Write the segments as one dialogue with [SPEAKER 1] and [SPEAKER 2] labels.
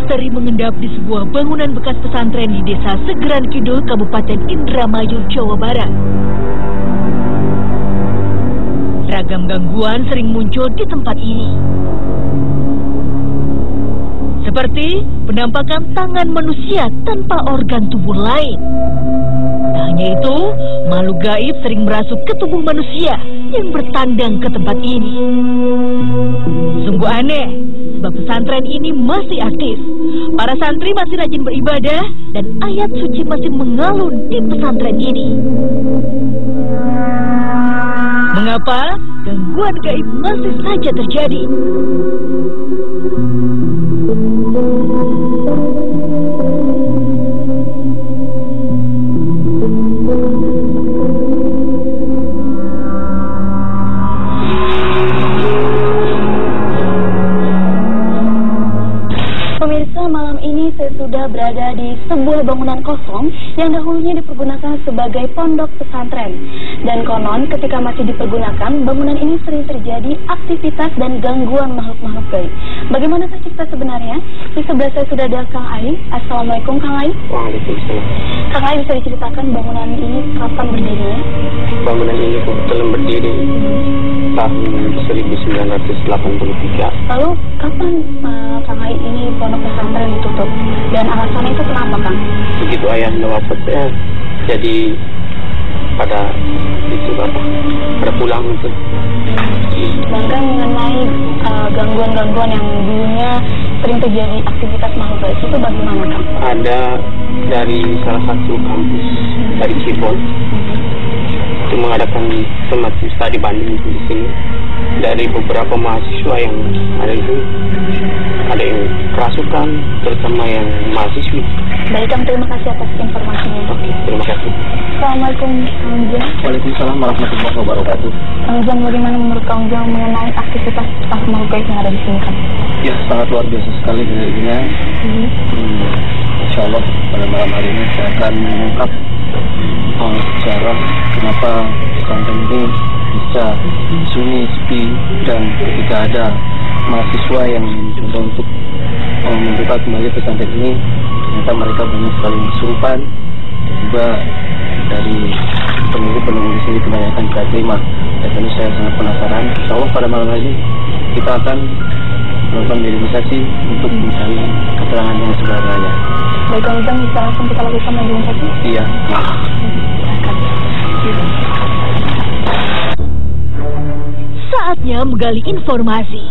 [SPEAKER 1] misteri mengendap di sebuah bangunan bekas pesantren di Desa Segeran Kidul, Kabupaten Indramayu, Jawa Barat. Ragam gangguan sering muncul di tempat ini. Seperti penampakan tangan manusia tanpa organ tubuh lain. Tak hanya itu, makhluk gaib sering merasuk ke tubuh manusia yang bertandang ke tempat ini. Sungguh aneh, sebab pesantren ini masih aktif. Para santri masih rajin beribadah dan ayat suci masih mengalun di pesantren ini. Mengapa gangguan gaib masih saja terjadi?
[SPEAKER 2] Pemirsa, malam ini saya sudah berada di sebuah bangunan kosong yang dahulunya dipergunakan sebagai pondok pesantren. Dan konon ketika masih dipergunakan, bangunan ini sering terjadi aktivitas dan gangguan makhluk-makhluk gaib. Bagaimana cerita sebenarnya? Di sebelah saya sudah ada Kang Ai. Assalamualaikum Kang Ai.
[SPEAKER 3] Waalaikumsalam.
[SPEAKER 2] Kang Ai, bisa diceritakan bangunan ini kapan berdirinya?
[SPEAKER 3] Bangunan ini kebetulan berdiri tahun 1983.
[SPEAKER 2] Lalu kapan Kang Ai ini pondok pesantren ditutup? Dan alasannya itu kenapa, Kang?
[SPEAKER 3] Begitu ayahnya wafat, jadi pada pulang itu.
[SPEAKER 2] Sedangkan mengenai gangguan-gangguan yang dulunya sering terjadi aktivitas makhluk gaib itu bagaimana, Kang?
[SPEAKER 3] Ada dari salah satu kampus dari Cirebon itu mengadakan semacam studi banding di sini. Dari beberapa mahasiswa yang ada itu, ada yang kerasukan, terutama yang mahasiswi.
[SPEAKER 2] Baik, Kang, terima kasih atas informasinya.
[SPEAKER 3] Oke, terima kasih.
[SPEAKER 2] Assalamualaikum, Kang Ujang.
[SPEAKER 3] Waalaikumsalam warahmatullahi wabarakatuh.
[SPEAKER 2] Kang Ujang, bagaimana menurut Kang Ujang mengenai aktivitas makhluk gaib yang ada di sini, Kang?
[SPEAKER 3] Ya, sangat luar biasa sekali energinya. Insya Allah pada malam hari ini saya akan mengungkap secara kenapa pesantren ini bisa sunyi, sepi, dan ketika ada mahasiswa yang mencoba untuk membuka kembali pesantren ini, ternyata mereka banyak sekali kesurupan. Juga dari penunggu-penunggu di sini kebanyakan tidak terima. Dan ini saya sangat penasaran. Insya Allah pada malam hari kita akan melakukan verifikasi untuk mencari keterangan yang sebenarnya.
[SPEAKER 2] Baik, Kang Ujang, bisa langsung kita lakukan verifikasi?
[SPEAKER 3] Iya.
[SPEAKER 1] Saatnya menggali informasi.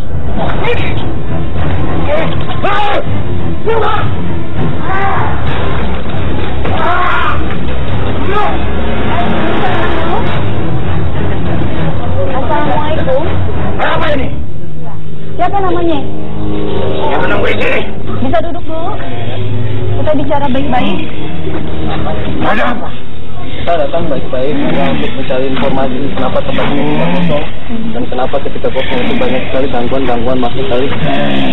[SPEAKER 2] Assalamualaikum.
[SPEAKER 3] Apa ini?
[SPEAKER 2] Siapa namanya?
[SPEAKER 3] Yang menunggu di sini.
[SPEAKER 2] Bisa duduk dulu. Kita bicara baik-baik.
[SPEAKER 3] Ada apa? Kita datang baik-baik hanya untuk mencari informasi kenapa tempat ini kosong dan kenapa ketika kosong itu banyak sekali gangguan makhluk gaib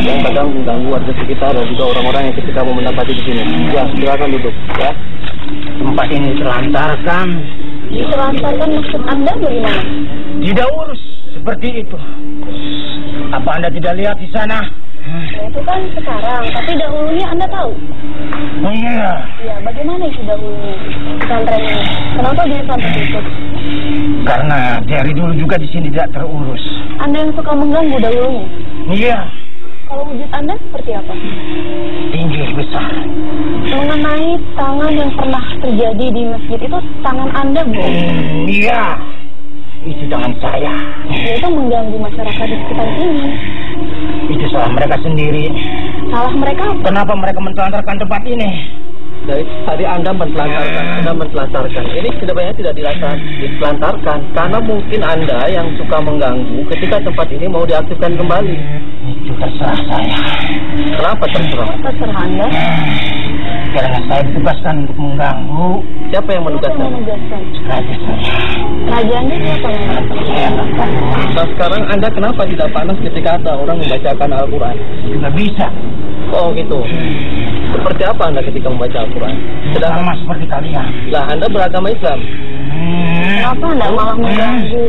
[SPEAKER 3] yang kadang mengganggu warga sekitar dan juga orang-orang yang ketika mau mendapati di sini. Ya, silakan duduk. Ya. Tempat ini terlantarkan.
[SPEAKER 2] Ditelantarkan maksud Anda bagaimana?
[SPEAKER 3] Tidak urus seperti itu. Apa Anda tidak lihat di sana?
[SPEAKER 2] Ya, itu kan sekarang, tapi dahulunya Anda tahu.
[SPEAKER 3] Oh iya.
[SPEAKER 2] Ya, bagaimana itu dahulunya pesantren ini? Kenapa dia sampai tutup?
[SPEAKER 3] Karena dari dulu juga di sini tidak terurus.
[SPEAKER 2] Anda yang suka mengganggu dahulunya.
[SPEAKER 3] Iya.
[SPEAKER 2] Kalau wujud Anda seperti apa?
[SPEAKER 3] Tinggi besar.
[SPEAKER 2] Mengenai tangan yang pernah terjadi di masjid itu tangan Anda, Bu?
[SPEAKER 3] Iya. Itu tangan saya.
[SPEAKER 2] Itu mengganggu masyarakat di sekitar sini.
[SPEAKER 3] Itu salah mereka sendiri.
[SPEAKER 2] Salah mereka apa?
[SPEAKER 3] Kenapa mereka mentelantarkan tempat ini? Dari tadi Anda mentelantarkan. Ini sebenarnya tidak ditelantarkan karena mungkin Anda yang suka mengganggu ketika tempat ini mau diaktifkan kembali. Itu terserah saya. Kenapa terserah?
[SPEAKER 2] Terserah Anda.
[SPEAKER 3] Karena saya ditugaskan untuk mengganggu. Siapa yang menugaskan? Raja saya.
[SPEAKER 2] Raja Anda siapa yang menugaskan?
[SPEAKER 3] Nah, sekarang Anda kenapa tidak panas ketika ada orang membacakan Al-Quran? Tidak bisa. Oh gitu. Seperti apa Anda ketika membaca Al-Quran?
[SPEAKER 4] Sama seperti kalian.
[SPEAKER 3] Lah Anda beragama Islam?
[SPEAKER 2] Kenapa Anda malah mengganggu?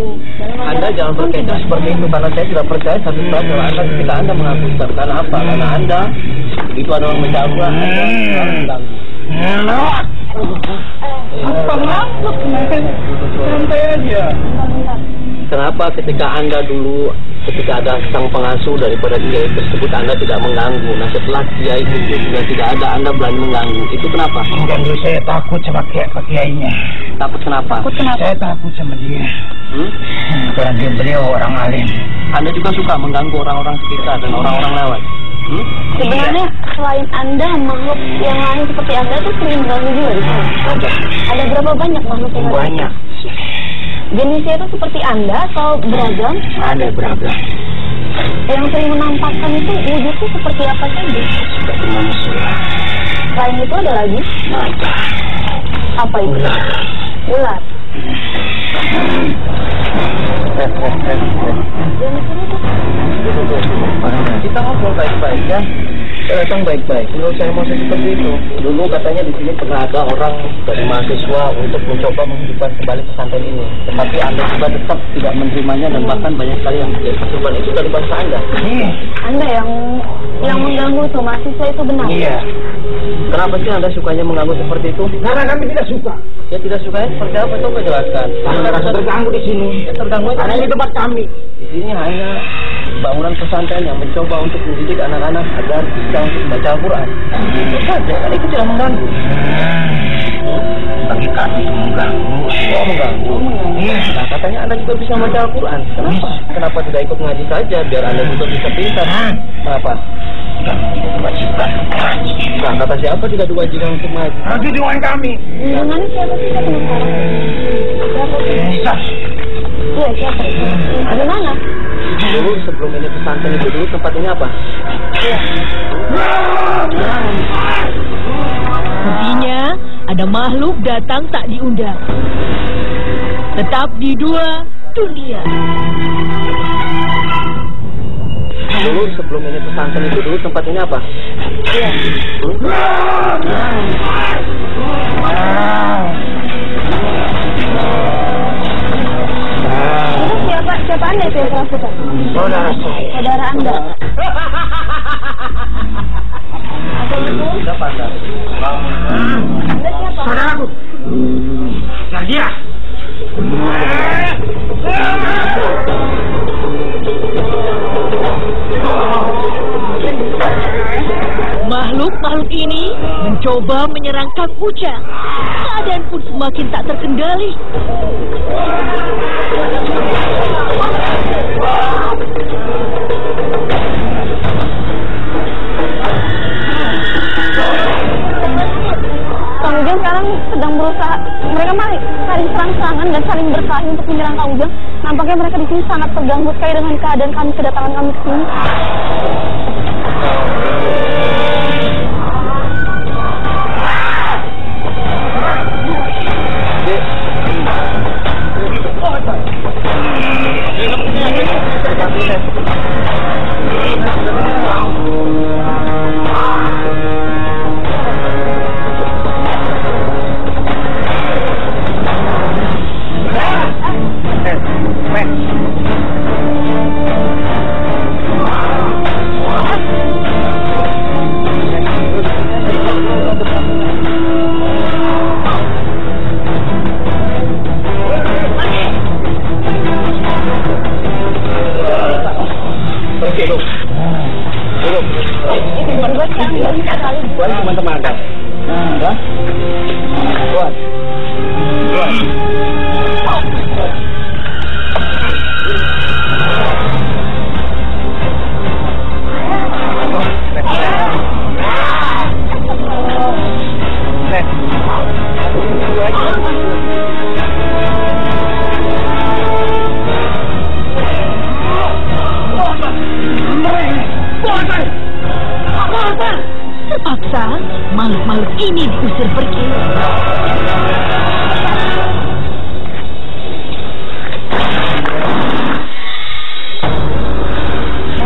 [SPEAKER 3] Anda jangan berkedah seperti itu, karena saya tidak percaya satu saat kalau Anda ketika Anda mengaku Ustaz. Karena apa? Karena Anda itu adalah membaca Al-Quran, Anda mengganggu.
[SPEAKER 2] Apa mengganggu?
[SPEAKER 3] Santai aja. Kenapa ketika Anda dulu, ketika ada sang pengasuh daripada kiai tersebut, Anda tidak mengganggu? Nah setelah kiai itu sudah tidak ada, Anda berani mengganggu. Itu kenapa?
[SPEAKER 4] Mengganggu, saya takut sama kiainya.
[SPEAKER 3] Takut kenapa?
[SPEAKER 2] Takut kenapa?
[SPEAKER 4] Saya takut sama dia. Karena beliau orang alim.
[SPEAKER 3] Anda juga suka mengganggu orang-orang sekitar dan orang-orang lewat?
[SPEAKER 2] Sebenarnya selain Anda, makhluk yang lain seperti Anda tuh sering mengganggu juga di sana. Ada berapa banyak makhluk yang
[SPEAKER 4] Banyak.
[SPEAKER 2] Jenisnya itu seperti Anda atau beragam?
[SPEAKER 4] Ada beragam.
[SPEAKER 2] Yang sering menampakkan itu wujudnya seperti apa saja?
[SPEAKER 4] Seperti manusia.
[SPEAKER 2] Selain itu ada lagi?
[SPEAKER 4] Mata.
[SPEAKER 2] Apa itu?
[SPEAKER 4] Ular.
[SPEAKER 2] Ular.
[SPEAKER 3] Kita ngobrol baik-baik ya. Datang baik-baik. Menurut saya masih seperti itu. Dulu katanya di sini pernah ada orang dari mahasiswa untuk mencoba menghidupkan kembali pesantren ini. Tetapi Anda juga tetap tidak menerimanya dan bahkan banyak sekali yang menjadi korban. Itu dari bangsa Anda.
[SPEAKER 2] Anda yang mengganggu itu mahasiswa itu benar?
[SPEAKER 4] Iya.
[SPEAKER 3] Kenapa sih Anda sukanya mengganggu seperti itu?
[SPEAKER 4] Karena kami tidak suka.
[SPEAKER 3] Ya tidak sukanya seperti apa? Coba jelaskan.
[SPEAKER 4] Anda rasa terganggu di sini.
[SPEAKER 3] Ya, terganggu
[SPEAKER 4] Karena ini tempat kami.
[SPEAKER 3] Di sini hanya bangunan pesantren yang mencoba untuk mendidik anak-anak agar bisa untuk membaca Al-Quran. Itu saja, kan itu tidak mengganggu.
[SPEAKER 4] Bagi kami itu mengganggu.
[SPEAKER 3] Oh, mengganggu. Nah, katanya Anda juga bisa membaca Al-Quran. Kenapa? Kenapa tidak ikut ngaji saja biar Anda juga bisa pintar? Kenapa?
[SPEAKER 4] Kewajiban.
[SPEAKER 3] Nah, kata siapa tidak diwajibkan untuk ngaji?
[SPEAKER 4] Nanti dengan kami.
[SPEAKER 2] Mana siapa sih? Saya penasaran. Siapa sih?
[SPEAKER 4] Bisa.
[SPEAKER 2] Iya, siapa? Di mana?
[SPEAKER 3] Dulu sebelum ini pesantren itu dulu tempat ini apa?
[SPEAKER 1] Sepertinya ada makhluk datang tak diundang. Tetap di dua dunia.
[SPEAKER 3] Dulu sebelum ini pesantren itu dulu tempat ini apa?
[SPEAKER 2] Itu siapa Anda itu yang kerasukan?
[SPEAKER 4] Saudara saya.
[SPEAKER 2] Saudara Anda.
[SPEAKER 3] Siapa Anda?
[SPEAKER 2] Anda siapa?
[SPEAKER 4] Saudaraku. Dia.
[SPEAKER 1] Makhluk-makhluk ini mencoba menyerang Kang Ujang. Keadaan pun semakin tak terkendali.
[SPEAKER 2] Kang Ujang sekarang sedang berusaha, mereka saling serang-serangan dan saling berkelahi untuk menyerang Kang Ujang. Nampaknya mereka di sini sangat terganggu sekali dengan keadaan kami, kedatangan kami ke sini.
[SPEAKER 3] Buat teman-teman Anda. Ya? Buat.
[SPEAKER 1] Terpaksa makhluk-makhluk ini diusir pergi.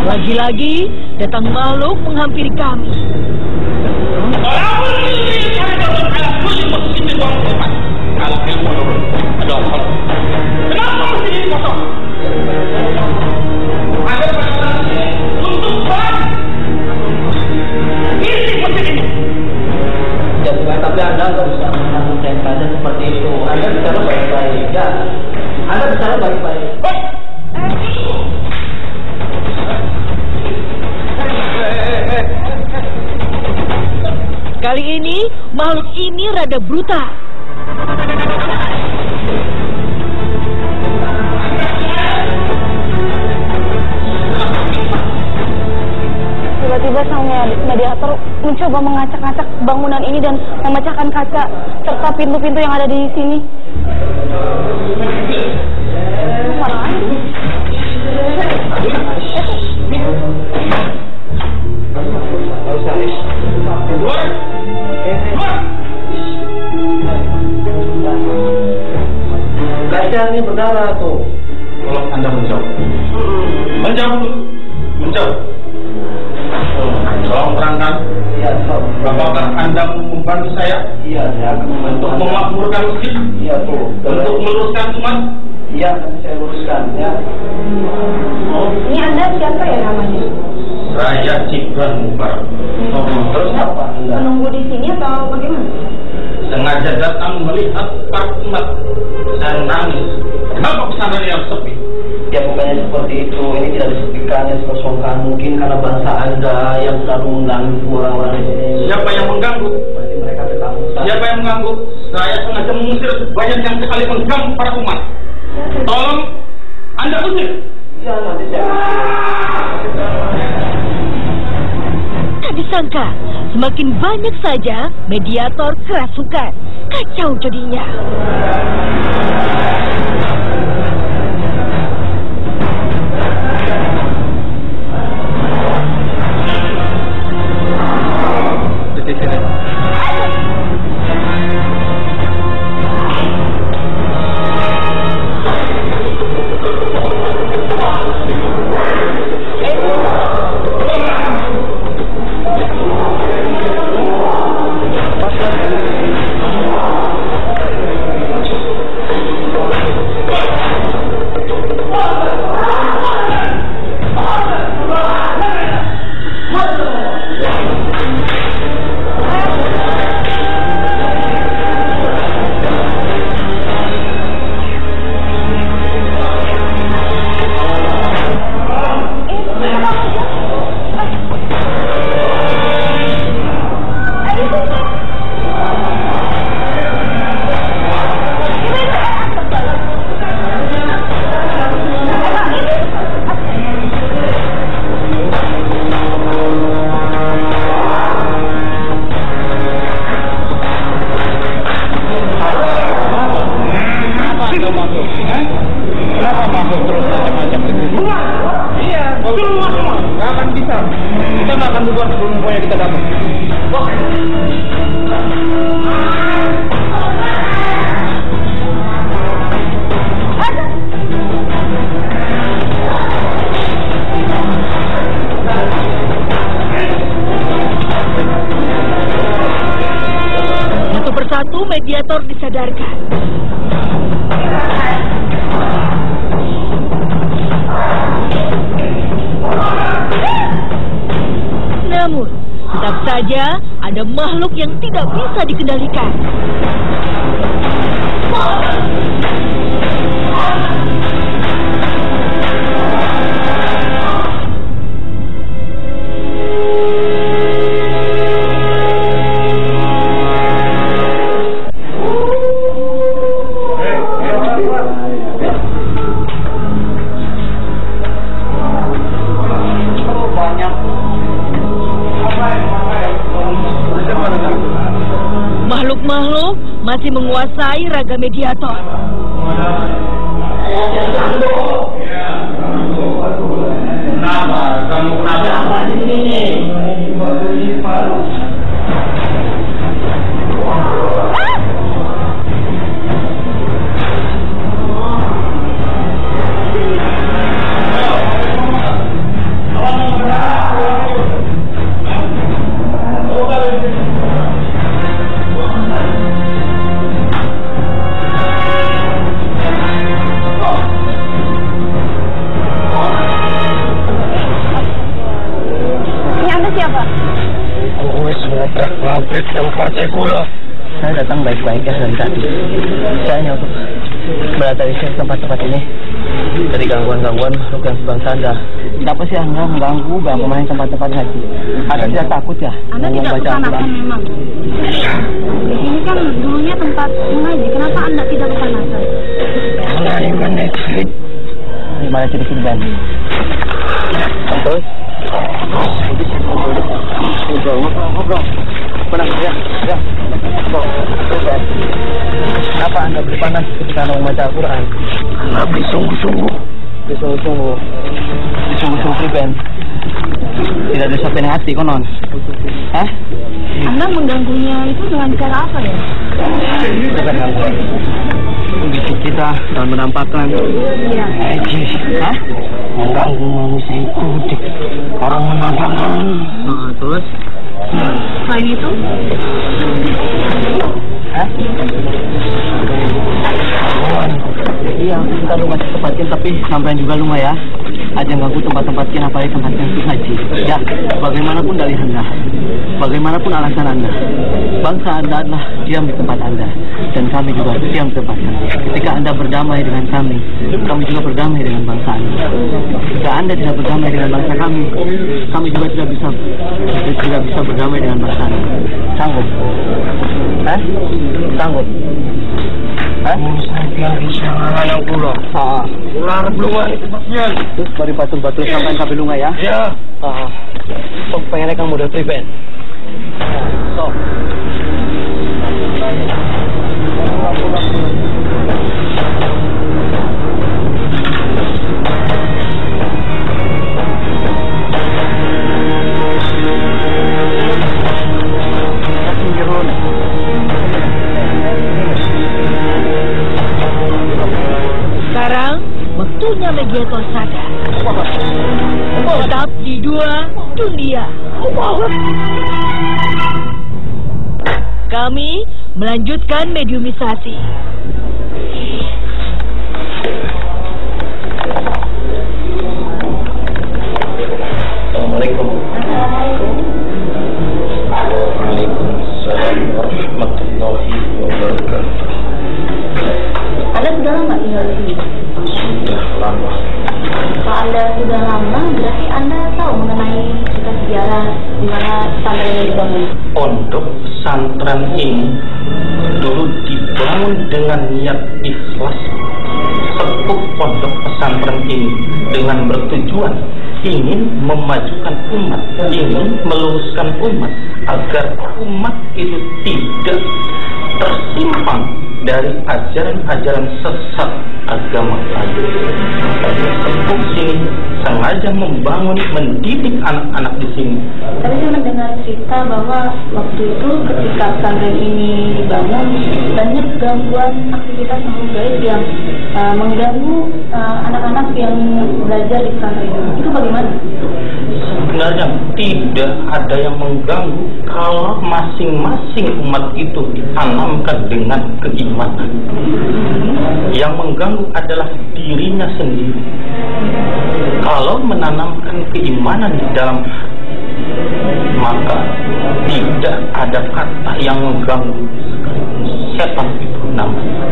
[SPEAKER 1] Lagi-lagi datang makhluk menghampiri kami.
[SPEAKER 5] kosong. Kenapa mesti ini kosong? Ada peraturan untuk bang isi mesin ini.
[SPEAKER 3] Ya bukan, tapi Anda nggak bisa menanggung saja seperti itu. Anda bicara baik-baik, ya. Anda bicara baik-baik.
[SPEAKER 1] Kali ini, makhluk ini rada brutal.
[SPEAKER 2] Tiba-tiba sang mediator mencoba mengacak-acak bangunan ini dan memecahkan kaca serta pintu-pintu yang ada di sini.
[SPEAKER 3] Kaca ini berdarah tuh.
[SPEAKER 5] Tolong Anda menjauh. Menjauh. Tolong terangkan.
[SPEAKER 3] Iya,
[SPEAKER 5] apakah Anda membantu saya?
[SPEAKER 3] Iya, saya akan membantu
[SPEAKER 5] untuk memakmurkan masjid?
[SPEAKER 3] Iya, tuh.
[SPEAKER 5] Untuk meluruskan umat?
[SPEAKER 3] Iya, nanti saya luruskan. Ya.
[SPEAKER 2] Ini Anda siapa ya namanya?
[SPEAKER 5] Saya Cibran Mubarak.
[SPEAKER 3] Terus apa Anda?
[SPEAKER 2] Menunggu di sini atau bagaimana?
[SPEAKER 5] Sengaja datang melihat para umat. Saya nangis. Kenapa pesantren yang sepi?
[SPEAKER 3] Ya bukannya seperti itu. Ini tidak disepikan, yang dikosongkan. Mungkin karena bangsa Anda yang selalu mengganggu orang-orang di sini.
[SPEAKER 5] Siapa yang mengganggu?
[SPEAKER 3] Pasti mereka ketakutan.
[SPEAKER 5] Siapa yang mengganggu? Saya sengaja mengusir banyak yang sekali mengganggu para umat. Tolong Anda usir.
[SPEAKER 3] Ya, nanti saya.
[SPEAKER 1] Tak disangka, semakin banyak saja mediator kerasukan. Kacau jadinya. Mediator disadarkan. Namun, tetap saja ada makhluk yang tidak bisa dikendalikan. Makhluk-makhluk masih menguasai raga mediator.
[SPEAKER 5] Kenapa kamu kenapa di sini?
[SPEAKER 3] mampir ke tempat Sekula.
[SPEAKER 4] Saya datang baik-baik ya dari tadi. Saya hanya untuk melatih tempat-tempat ini dari gangguan-gangguan makhluk yang sebang tanda. Kenapa sih Anda mengganggu main tempat-tempat haji? Anda tidak takut ya?
[SPEAKER 2] Anda tidak kepanasan memang. Di sini kan dulunya tempat mengaji. Kenapa Anda tidak kepanasan?
[SPEAKER 3] Karena iman Netflix.
[SPEAKER 4] Gimana sedikit Ben? Terus? Ngobrol. Menang ya. Kenapa Anda berpanas ketika Anda membaca Al-Quran?
[SPEAKER 3] Karena bersungguh-sungguh
[SPEAKER 4] Ben. Tidak ada sampai hati konon. Hah?
[SPEAKER 2] Anda mengganggunya itu dengan cara apa ya?
[SPEAKER 4] Bukan gangguan. Bisik kita dan menampakkan.
[SPEAKER 2] Iya.
[SPEAKER 4] Hah?
[SPEAKER 3] mengganggu manusia itu orang menampakkan.
[SPEAKER 4] Terus?
[SPEAKER 2] Selain itu?
[SPEAKER 4] Hah? Iya, kita lu masih tempatin tapi sampean juga lu ya. Aja ganggu tempat-tempatnya apalagi tempatnya untuk haji. Ya, bagaimanapun dalih Anda, bagaimanapun alasan Anda, bangsa Anda adalah diam di tempat Anda dan kami juga diam di tempat kami. Ketika Anda berdamai dengan kami juga berdamai dengan bangsa Anda. Jika Anda tidak berdamai dengan bangsa kami juga tidak bisa berdamai dengan bangsa Anda. Sanggup? Hah? Sanggup? Hah?
[SPEAKER 3] Saya bisa ngalang pulau. Ular belum itu pasien.
[SPEAKER 4] Terus bari batul-batul sampai ke Belunga ya?
[SPEAKER 3] Ya.
[SPEAKER 4] Sok pengen kamu udah prevent. Sok.
[SPEAKER 1] Sekarang waktunya Mediator sadar. Tetap di Dua Dunia. Kami melanjutkan mediumisasi.
[SPEAKER 3] Assalamualaikum. Waalaikumsalam warahmatullahi wabarakatuh.
[SPEAKER 2] Anda sudah lama tinggal di sini?
[SPEAKER 3] Sudah lama.
[SPEAKER 2] Kalau Anda sudah lama, berarti Anda tahu mengenai cerita sejarah di mana pesantren ini dibangun.
[SPEAKER 5] Pondok pesantren ini dulu dibangun dengan niat ikhlas. Sepuh pondok pesantren ini dengan bertujuan ingin memajukan umat, ingin meluruskan umat agar umat itu tidak tersimpang dari ajaran-ajaran sesat agama lain. Sepuh sini sengaja membangun, mendidik anak-anak di sini.
[SPEAKER 2] Tapi saya mendengar cerita bahwa waktu itu ketika pesantren ini dibangun, banyak gangguan aktivitas makhluk gaib yang mengganggu anak-anak yang belajar di pesantren ini. Itu bagaimana?
[SPEAKER 5] Sebenarnya tidak ada yang mengganggu kalau masing-masing umat itu ditanamkan dengan keimanan. Yang mengganggu adalah dirinya sendiri. Kalau menanamkan keimanan di dalam hati, maka tidak ada kata yang mengganggu. Setan itu namanya.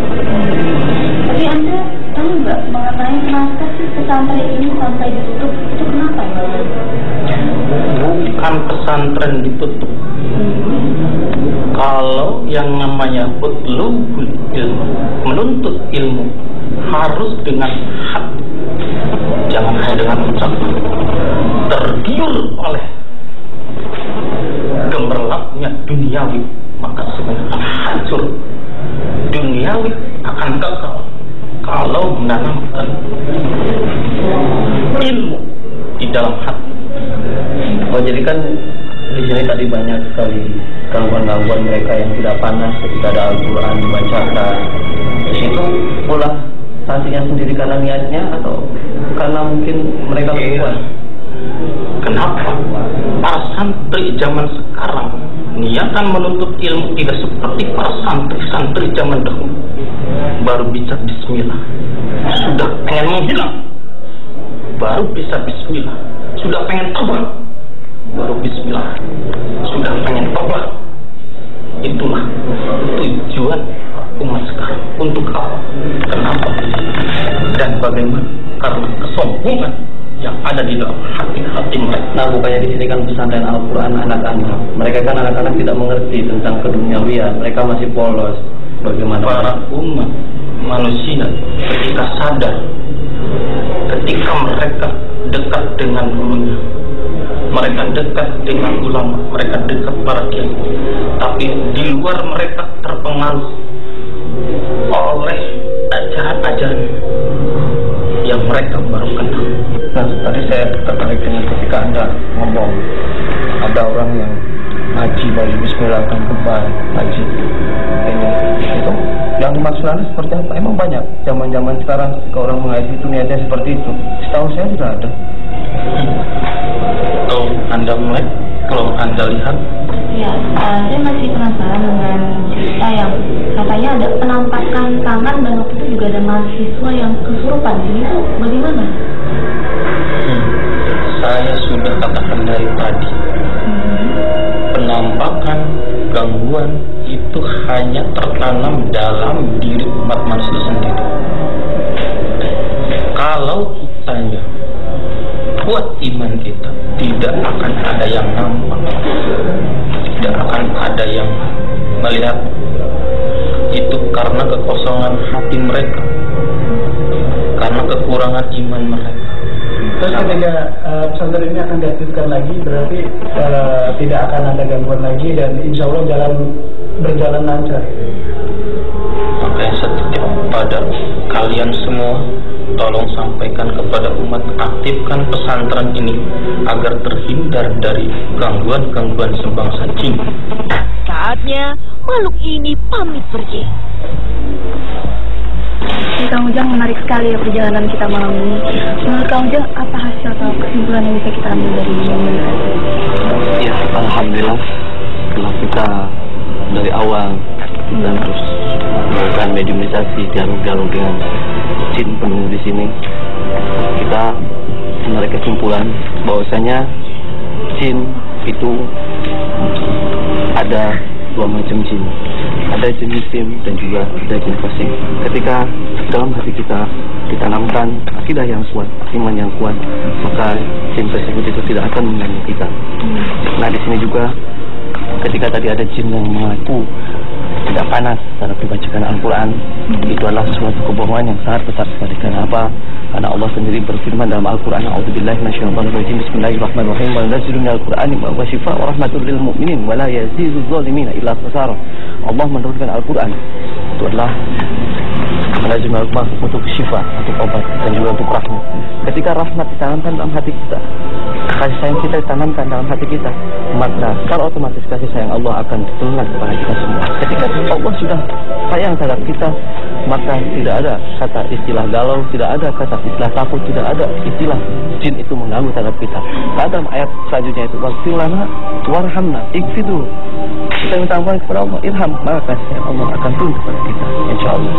[SPEAKER 2] Tapi Anda tahu nggak mengenai kenapa sih pesantren ini sampai ditutup? Itu kenapa ya?
[SPEAKER 5] Bukan pesantren ditutup. Kalau yang namanya utlubul ilmu, menuntut ilmu harus dengan hati, jangan hanya dengan ucapan. Tergiur oleh gemerlapnya duniawi, maka sebenarnya akan hancur. Duniawi akan kekal kalau menanamkan ilmu di dalam hati.
[SPEAKER 3] Oh, jadi kan di sini tadi banyak sekali gangguan-gangguan mereka yang tidak panas ketika ada Al-Quran dibacakan. Di situ pula santrinya sendiri karena niatnya atau karena mungkin mereka kuat?
[SPEAKER 5] Kenapa? Para santri zaman sekarang niatan menuntut ilmu tidak seperti para santri-santri zaman dahulu. Baru bisa bismillah, sudah pengen menghilang. Baru bisa bismillah, sudah pengen tobat. Baru bismillah, sudah pengen tobat. Itulah tujuan umat sekarang. Untuk apa? Kenapa? Dan bagaimana? Karena kesombongan yang ada di dalam hati-hati mereka.
[SPEAKER 4] Nah, bukannya di sini kan pesantren Al-Quran anak-anak. Mereka kan anak-anak tidak mengerti tentang keduniawian. Mereka masih polos. Bagaimana
[SPEAKER 5] para umat manusia ketika sadar, ketika mereka dekat dengan gurunya, mereka dekat dengan ulama, mereka dekat para kiai, tapi di luar mereka terpengaruh oleh ajaran-ajaran yang mereka baru kenal.
[SPEAKER 3] Nah, tadi saya tertarik dengan ketika Anda ngomong ada orang yang ngaji baju bismillah kan kebal ngaji ini itu yang dimaksud Anda seperti apa? Emang banyak zaman sekarang ketika orang mengaji itu niatnya seperti itu. Setahu saya tidak ada.
[SPEAKER 5] Kalau Anda lihat,
[SPEAKER 2] Ya, saya masih penasaran dengan cerita yang katanya ada penampakan tangan dan waktu itu juga ada mahasiswa yang kesurupan. Itu bagaimana?
[SPEAKER 5] Saya sudah katakan dari tadi, penampakan gangguan itu hanya tertanam dalam diri umat manusia sendiri. Kalau kitanya kuat iman kita, tidak akan ada yang nampak, tidak akan ada yang melihat. Itu karena kekosongan hati mereka, karena kekurangan iman mereka.
[SPEAKER 6] Terus ketika pesantren ini akan diaktifkan lagi, berarti tidak akan ada gangguan lagi dan insya Allah berjalan lancar.
[SPEAKER 5] Makanya setiap pada kalian semua, tolong sampaikan kepada umat, aktifkan pesantren ini agar terhindar dari gangguan-gangguan sebangsa jin.
[SPEAKER 1] Saatnya makhluk ini pamit pergi.
[SPEAKER 2] Kang Ujang, menarik sekali ya perjalanan kita malam ini. Menurut Kang Ujang, apa hasil atau kesimpulan yang bisa kita ambil dari ini?
[SPEAKER 4] Ya, alhamdulillah setelah kita dari awal dan terus melakukan mediumisasi, dialog dengan jin penunggu di sini, kita menarik kesimpulan bahwasanya jin itu ada dua macam jin, ada jin muslim dan juga ada jin fasik. Ketika dalam hati kita ditanamkan akidah yang kuat, iman yang kuat, maka jin tersebut itu tidak akan mengganggu kita. Nah, di sini juga ketika tadi ada jin yang mengaku tidak panas setelah dibacakan Al-Quran, itu adalah suatu kebohongan yang sangat besar sekali. Karena apa? Karena Allah sendiri berfirman dalam Al-Quran, A'udzubillahi minasyaitonir rajim, Bismillahirrahmanirrahim, wa nazzilul minal Qur'ani ma huwa shifaa'un wa rahmatul lil mu'minin wa la yaziduz zalimina illa khasara. Allah menurunkan Al-Quran, itu adalah menazil al-Quran untuk syifa, untuk obat dan juga untuk rahmat. Ketika rahmat ditanamkan dalam hati kita, kasih sayang kita ditanamkan dalam hati kita, maka kalau otomatis kasih sayang Allah akan diturunkan kepada kita semua. Ketika Allah sudah sayang terhadap kita, maka tidak ada kata istilah galau, tidak ada kata istilah takut, tidak ada istilah jin itu mengganggu terhadap kita. Nah, dalam ayat selanjutnya itu waghfir lana warhamna, ighfiru, kita minta ampun kepada Allah, irham, maka kasih sayang Allah akan turun kepada kita, insyaallah.